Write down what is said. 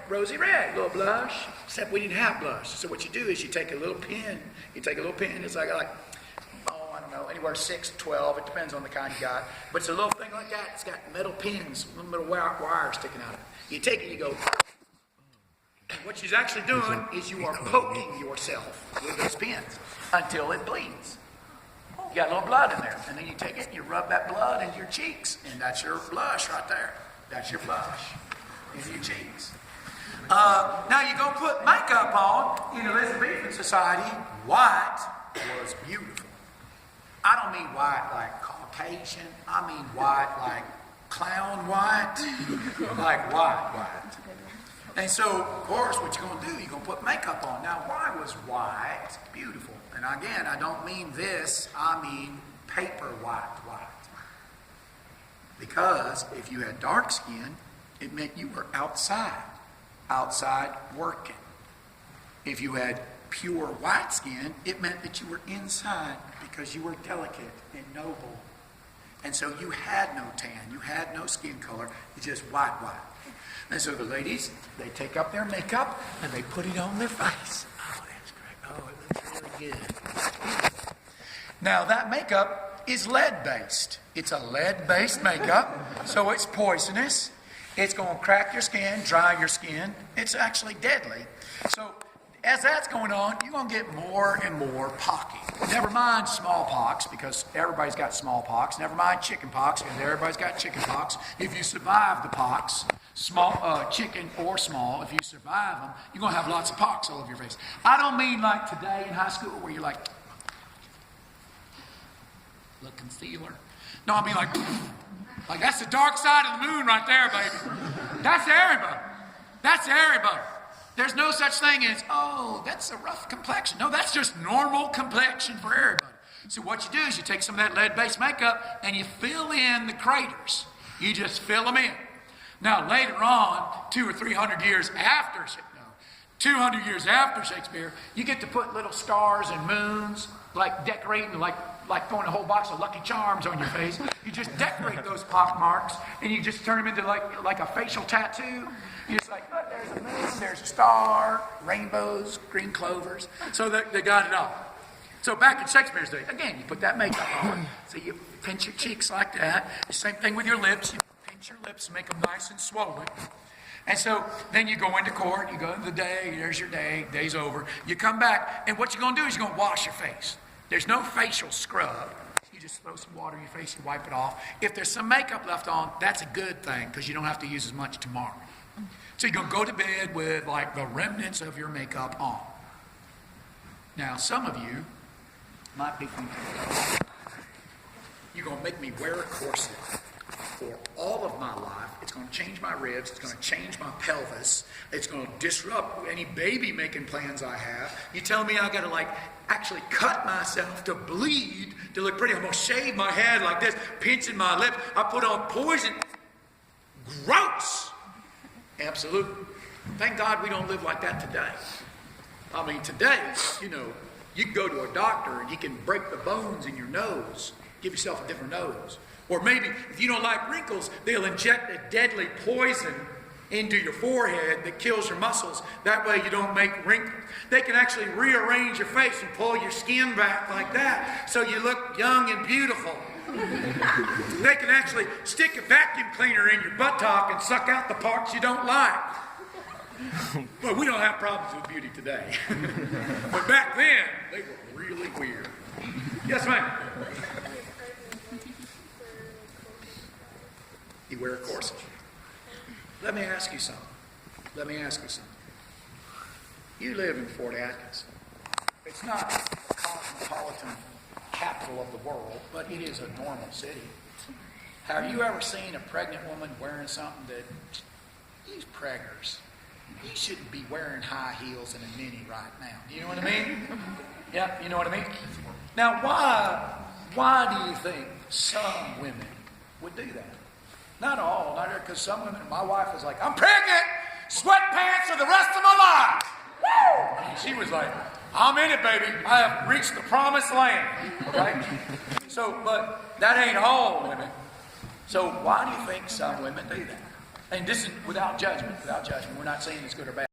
rosy red, a little blush. Except we didn't have blush. So what you do is you take a little pen. It's like oh, I don't know, anywhere 6, 12. It depends on the kind you got. But it's a little thing like that. It's got metal pins, little metal wire sticking out of it. You take it, you go. What she's actually doing is you are poking yourself with those pins until it bleeds. You got a little blood in there. And then you take it and you rub that blood into your cheeks. And that's your blush right there. That's your blush in your cheeks. Now you go put makeup on. In Elizabethan society, white was beautiful. I don't mean white like Caucasian. I mean white like clown white. Like white. And so, of course, what you're going to do, you're going to put makeup on. Now, why was white beautiful? And again, I don't mean this. I mean paper white. Because if you had dark skin, it meant you were outside working. If you had pure white skin, it meant that you were inside because you were delicate and noble. And so you had no tan, you had no skin color, you just white. And so the ladies, they take up their makeup and they put it on their face. Oh, that's great. Oh, it looks really good. Now that makeup is lead-based. It's a lead-based makeup, so it's poisonous. It's going to crack your skin, dry your skin. It's actually deadly. So as that's going on, you're going to get more and more pocky. Never mind smallpox, because everybody's got smallpox. Never mind chickenpox, because everybody's got chickenpox. If you survive the pox, chicken or small, if you survive them, you're going to have lots of pox all over your face. I don't mean like today in high school where you're like, look concealer. No, I mean like that's the dark side of the moon right there, baby. That's everybody. That's everybody. There's no such thing as, oh, that's a rough complexion. No, that's just normal complexion for everybody. So what you do is you take some of that lead-based makeup and you fill in the craters. You just fill them in. Now, later on, 200 or 300 years after, 200 years after Shakespeare, you get to put little stars and moons, like decorating, like throwing a whole box of Lucky Charms on your face. You just decorate those pock marks, and you just turn them into like a facial tattoo. You just like, look, there's a moon, there's a star, rainbows, green clovers. So they got it all. So back in Shakespeare's day, again, you put that makeup on. So you pinch your cheeks like that. The same thing with your lips. You pinch your lips, make them nice and swollen. And so then you go into court, you go into the day, there's your day, day's over. You come back, and what you're going to do is you're going to wash your face. There's no facial scrub. You just throw some water in your face, you wipe it off. If there's some makeup left on, that's a good thing because you don't have to use as much tomorrow. So you're going to go to bed with like the remnants of your makeup on. Now, some of you might be thinking, you're going to make me wear a corset for all of my life. It's going to change my ribs. It's going to change my pelvis. It's going to disrupt any baby-making plans I have. You tell me I got to actually cut myself to bleed to look pretty. I'm going to shave my head like this, pinching my lips. I put on poison. Gross. Absolutely. Thank God we don't live like that today. I mean, today, you can go to a doctor and he can break the bones in your nose, give yourself a different nose. Or maybe, if you don't like wrinkles, they'll inject a deadly poison into your forehead that kills your muscles. That way you don't make wrinkles. They can actually rearrange your face and pull your skin back like that so you look young and beautiful. They can actually stick a vacuum cleaner in your buttock and suck out the parts you don't like. Well, we don't have problems with beauty today. But back then, they were really weird. Yes, ma'am? You wear a corset. Let me ask you something. You live in Fort Atkins. It's not the cosmopolitan capital of the world, but it is a normal city. Have you ever seen a pregnant woman wearing something that, these preggers, you shouldn't be wearing high heels and a mini right now. Do you know what I mean? Yeah, you know what I mean? Now, why do you think some women would do that? Not all, not because some women, my wife was like, I'm pregnant, sweatpants for the rest of my life. Woo! And she was like, I'm in it, baby. I have reached the promised land. Right? So, but that ain't all women. So why do you think some women do that? And this is without judgment, without judgment. We're not saying it's good or bad.